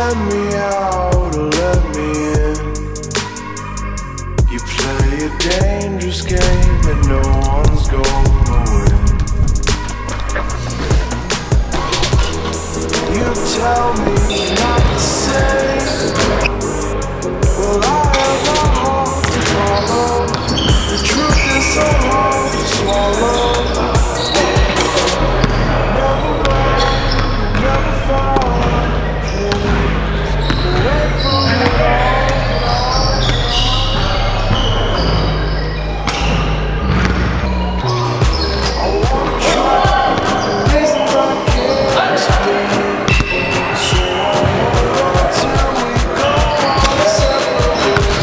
let me out or let me in. You play a dangerous game and no one's gonna win. You tell me not to say, well I have my heart to follow. The truth is so hard to swallow. Never mind, never fall. Away from it all. I wanna try, at least I can't explain. So I hold on till we go our separate ways.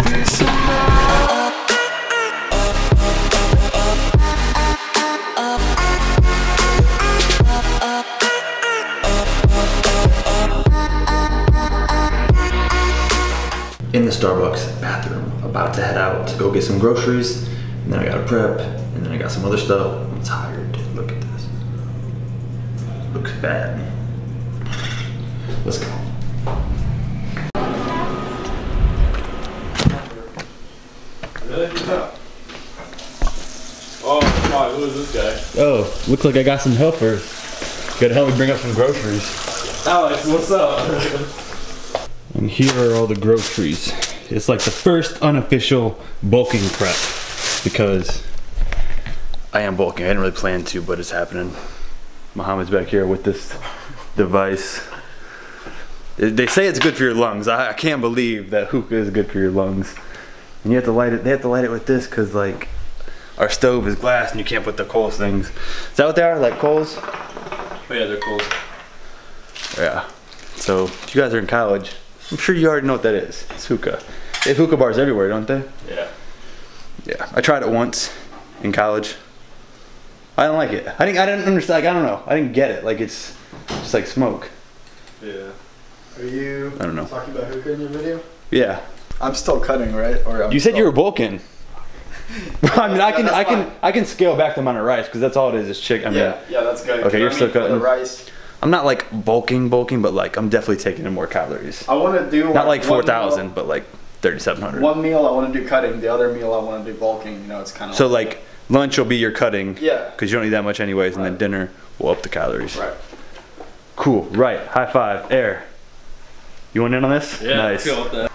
Peace of mind. In the Starbucks bathroom, about to head out to go get some groceries, and then I gotta prep, and then I got some other stuff. I'm tired. Look at this. Looks bad. Let's go. Really? Yeah. Oh, my, who is this guy? Oh, looks like I got some helpers. Gotta help me bring up some groceries. Alex, what's up? And here are all the groceries. It's like the first unofficial bulking prep because I am bulking. I didn't really plan to, but it's happening. Muhammad's back here with this device. They say it's good for your lungs. I can't believe that hookah is good for your lungs. And you have to light it. They have to light it with this because like our stove is glass and you can't put the coals things. Is that what they are? Like coals? Oh yeah, they're cool. Yeah. So if you guys are in college, I'm sure you already know what that is. It's hookah. They have hookah bars everywhere, don't they? Yeah. Yeah. I tried it once in college. I don't like it. I didn't understand. Like, I don't know. I didn't get it. Like it's just like smoke. Yeah. Are you I don't know. talking about hookah in your video? Yeah. I'm still cutting, right? Or You said you were bulking. I mean, I can scale back the amount of rice because that's all it is chicken. I mean, yeah, that's good. Okay, you're still for the cutting. rice. I'm not like bulking, but like I'm definitely taking in more calories. I want to do Not like 4,000, 4,000, but like 3,700. One meal I want to do cutting. The other meal I want to do bulking. You know, it's kind of So like lunch will be your cutting. Yeah. Because you don't need that much anyways, and then dinner will up the calories. Right. Cool. Right. High five. Air. You want in on this? Yeah, Nice. let's go with that.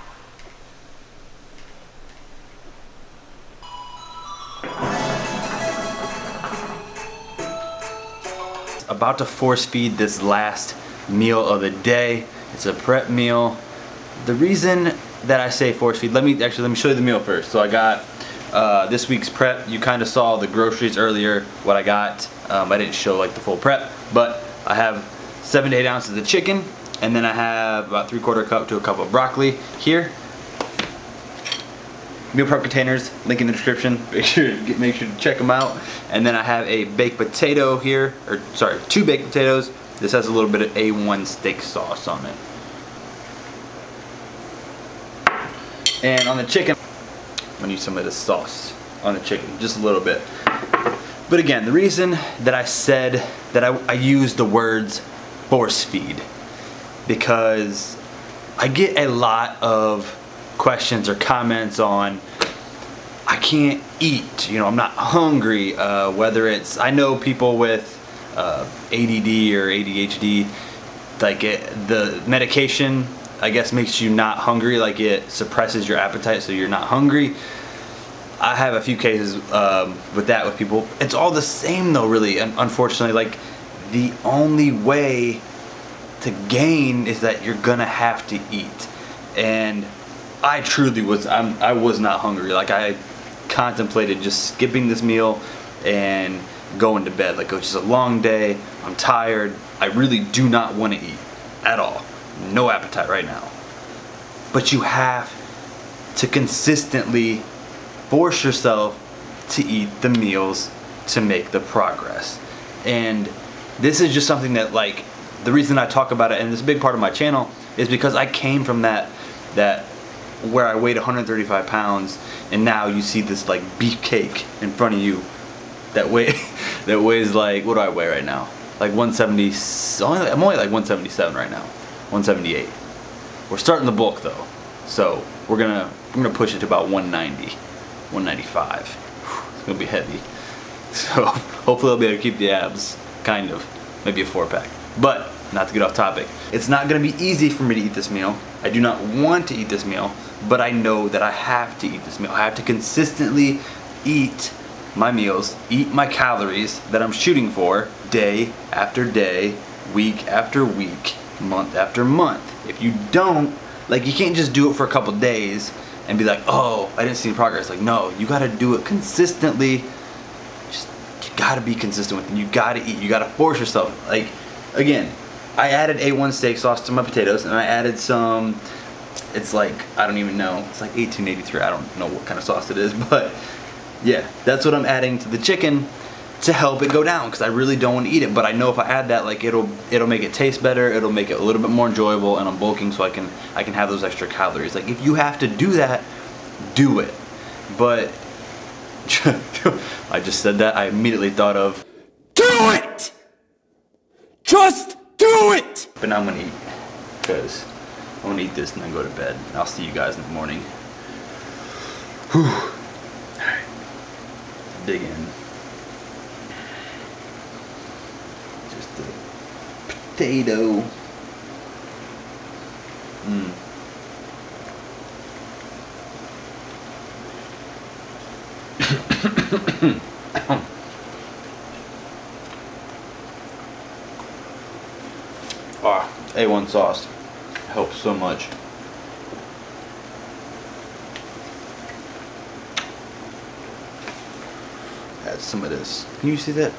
About to force feed this last meal of the day. It's a prep meal. The reason that I say force feed, let me show you the meal first. So I got this week's prep. You kind of saw the groceries earlier, what I got. I didn't show like the full prep, but I have 7 to 8 ounces of chicken, and then I have about 3/4 cup to a cup of broccoli here. Meal prep containers, link in the description. Make sure to check them out. And then I have a baked potato here, or sorry, 2 baked potatoes. This has a little bit of A1 steak sauce on it. And on the chicken, I'm gonna use some of this sauce on the chicken, just a little bit. But again, the reason that I said that I use the words force feed, because I get a lot of questions or comments on I can't eat, you know, I'm not hungry, whether it's, I know people with ADD or ADHD, like the medication I guess makes you not hungry, like it suppresses your appetite so you're not hungry. I have a few cases with that with people. It's all the same though, really, unfortunately. Like the only way to gain is that you're gonna have to eat. And I truly was, I was not hungry. Like I contemplated just skipping this meal and going to bed. Like it was just a long day, I'm tired, I really do not want to eat at all. No appetite right now. But you have to consistently force yourself to eat the meals to make the progress. And this is just something that, like, the reason I talk about it, and this is a big part of my channel, is because I came from that where I weighed 135 pounds and now you see this like beefcake in front of you that weighs like, what do I weigh right now? like 170. I'm only like 177 right now, 178. We're starting the bulk though, so we're gonna push it to about 190, 195. It's gonna be heavy. So hopefully I'll be able to keep the abs, kind of, maybe a 4-pack. But not to get off topic, it's not gonna be easy for me to eat this meal. I do not want to eat this meal, but I know that I have to eat this meal. I have to consistently eat my meals, eat my calories that I'm shooting for day after day, week after week, month after month. If you don't, like, you can't just do it for a couple days and be like, oh, I didn't see progress. Like, no, you gotta do it consistently. Just, you gotta be consistent with it. You gotta eat, you gotta force yourself. Like, again, I added A1 steak sauce to my potatoes, and I added some, it's like, I don't even know, it's like 1883, I don't know what kind of sauce it is, but yeah, that's what I'm adding to the chicken to help it go down, because I really don't want to eat it, but I know if I add that, like, it'll make it taste better, it'll make it a little bit more enjoyable, and I'm bulking so I can have those extra calories. Like, if you have to do that, do it. But I just said that, I immediately thought of, do it! Just do it! But now I'm gonna eat, because I'm gonna eat this and then go to bed. I'll see you guys in the morning. Whew. Alright. Dig in. Just the potato. A1 sauce helps so much. Add some of this. Can you see that?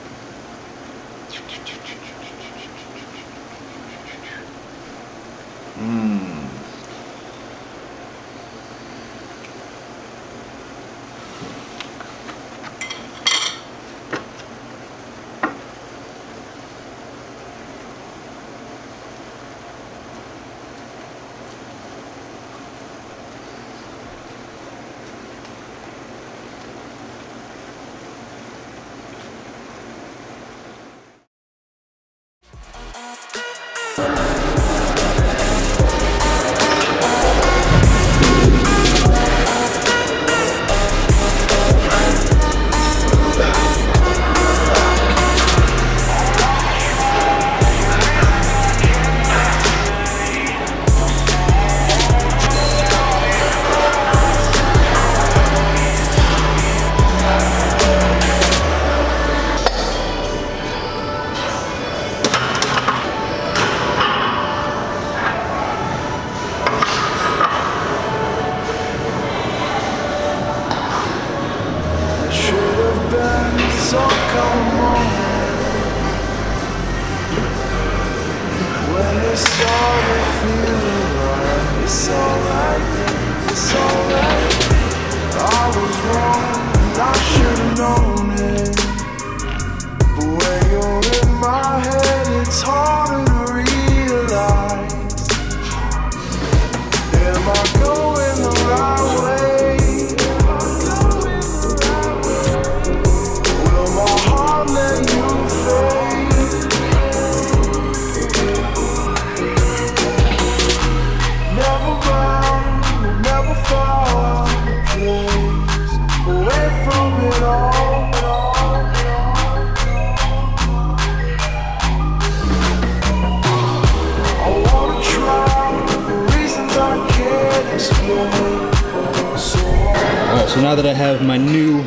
So now that I have my new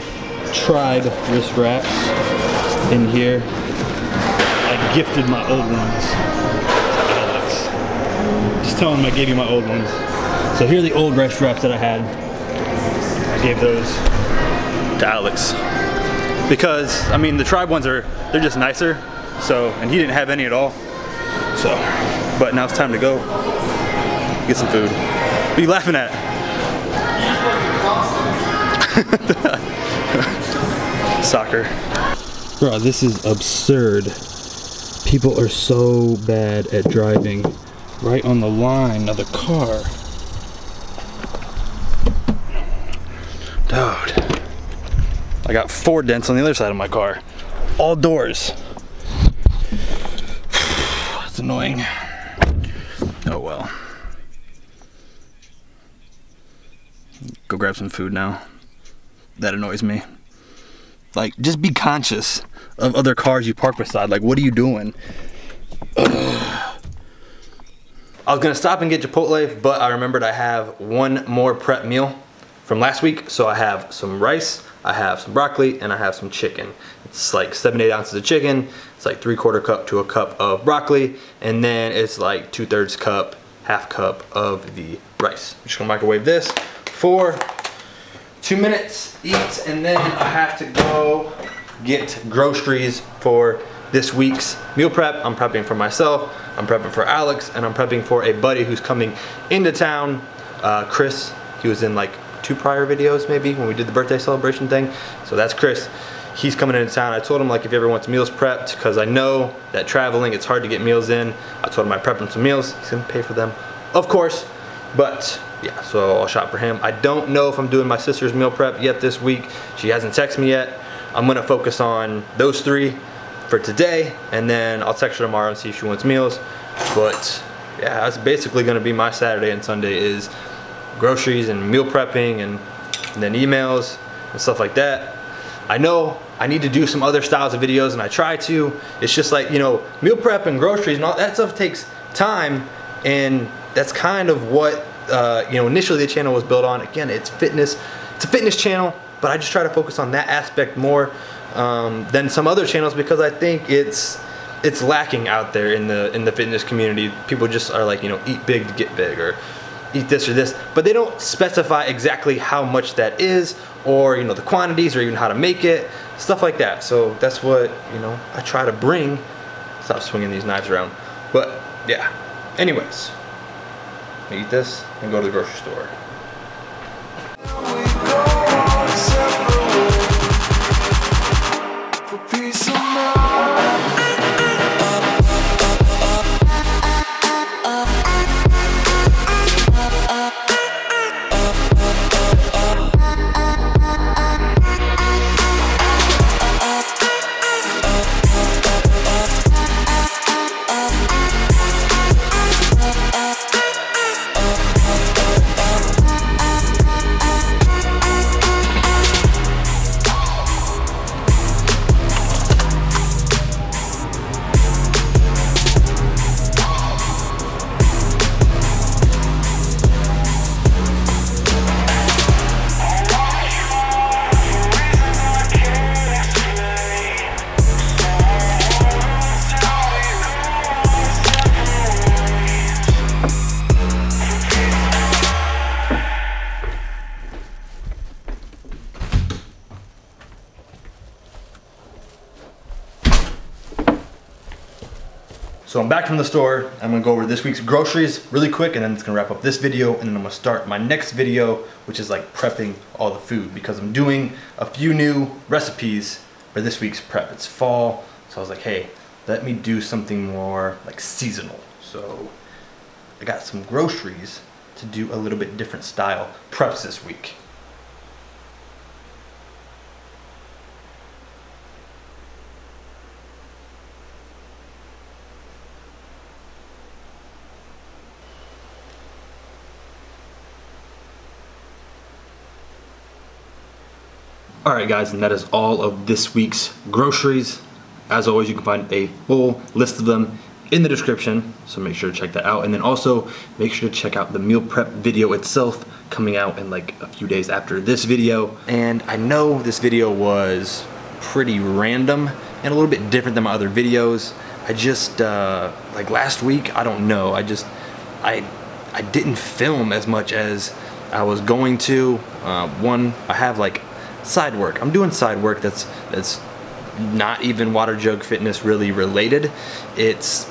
Tribe wrist wraps in here, I gifted my old ones to Alex. Just tell him I gave you my old ones. So here are the old wrist wraps that I had. I gave those to Alex. Because, I mean, the Tribe ones they're just nicer. So, and he didn't have any at all. So, but now it's time to go get some food. What are you laughing at? Soccer. Bro, this is absurd. People are so bad at driving right on the line of the car. Dude. I got 4 dents on the other side of my car. All doors. annoying. Oh well. Go grab some food now. That annoys me. Like, just be conscious of other cars you park beside. Like, what are you doing? Ugh. I was gonna stop and get Chipotle, but I remembered I have one more prep meal from last week. So I have some rice, I have some broccoli, and I have some chicken. It's like 7 to 8 ounces of chicken. It's like 3/4 cup to a cup of broccoli. And then it's like 2/3 cup, half cup of the rice. I'm just gonna microwave this for 2 minutes, eat, and then I have to go get groceries for this week's meal prep. I'm prepping for myself, I'm prepping for Alex, and I'm prepping for a buddy who's coming into town. Chris, he was in like 2 prior videos maybe when we did the birthday celebration thing. So that's Chris. He's coming into town. I told him like if he ever wants meals prepped, because I know that traveling, it's hard to get meals in. I told him I prepped him some meals. He's gonna pay for them, of course, but yeah, so I'll shop for him. I don't know if I'm doing my sister's meal prep yet this week. She hasn't texted me yet. I'm gonna focus on those 3 for today, and then I'll text her tomorrow and see if she wants meals. But yeah, that's basically gonna be my Saturday and Sunday, is groceries and meal prepping and then emails and stuff like that. I know I need to do some other styles of videos, and I try to. It's just like, you know, meal prep and groceries and all that stuff takes time, and that's kind of what you know, initially the channel was built on. Again, it's fitness. It's a fitness channel, but I just try to focus on that aspect more than some other channels, because I think it's lacking out there in the fitness community. People just are like, you know, eat big to get big, or eat this or this, but they don't specify exactly how much that is, or, you know, the quantities, or even how to make it, stuff like that. So that's what, you know, I try to bring. Stop swinging these knives around. But yeah, anyways, eat this and go to the grocery store. We go our separate ways for peace of mind. So I'm back from the store. I'm gonna go over this week's groceries really quick, and then it's gonna wrap up this video, and then I'm gonna start my next video, which is like prepping all the food, because I'm doing a few new recipes for this week's prep. It's fall, so I was like, hey, let me do something more like seasonal. So I got some groceries to do a little bit different style preps this week. Alright guys, and that is all of this week's groceries. As always, you can find a full list of them in the description, so make sure to check that out. And then also, make sure to check out the meal prep video itself, coming out in like a few days after this video. And I know this video was pretty random and a little bit different than my other videos. I just, like last week, I don't know, I didn't film as much as I was going to. One, I have like side work. I'm doing side work that's not even water jug fitness really related. It's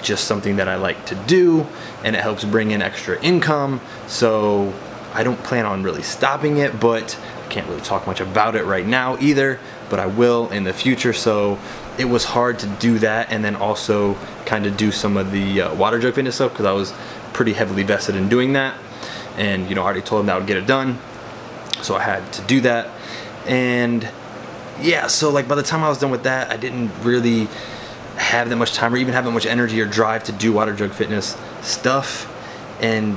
just something that I like to do, and it helps bring in extra income. So I don't plan on really stopping it, but I can't really talk much about it right now either, but I will in the future. So it was hard to do that, and then also kind of do some of the water jug fitness stuff, because I was pretty heavily vested in doing that, and you know, I already told them that I would get it done, so I had to do that. And yeah, so like by the time I was done with that, I didn't really have that much time or even have that much energy or drive to do water jug fitness stuff. And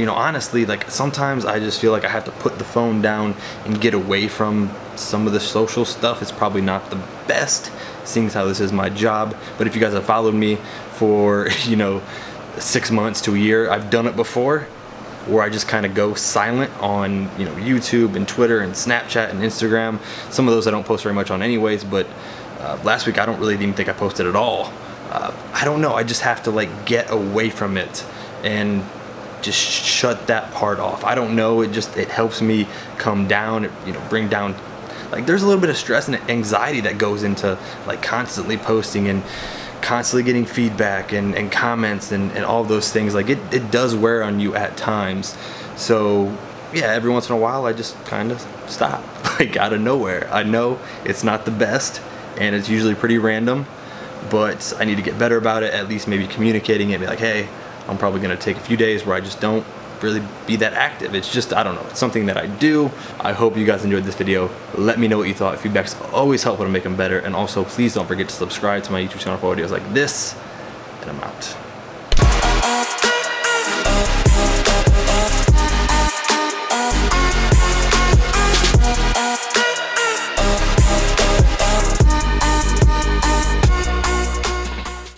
honestly, like sometimes I just feel like I have to put the phone down and get away from some of the social stuff. It's probably not the best, seeing as how this is my job. But if you guys have followed me for 6 months to a year, I've done it before, where I just kind of go silent on YouTube and Twitter and Snapchat and Instagram. Some of those I don't post very much on anyways, but last week I don't really even think I posted at all. I don't know, I just have to like get away from it and just shut that part off. I don't know, it helps me come down, bring down, like there's a little bit of stress and anxiety that goes into like constantly posting and constantly getting feedback and comments and all those things. Like it does wear on you at times. So yeah, every once in a while I just kind of stop, like out of nowhere. I know it's not the best and it's usually pretty random, but I need to get better about it, at least maybe communicating it, be like, hey, I'm probably gonna take a few days where I just don't really be that active. It's just, I don't know, it's something that I do. I hope you guys enjoyed this video. Let me know what you thought. Feedback's always helpful to make them better. And also, please don't forget to subscribe to my YouTube channel for videos like this. And I'm out.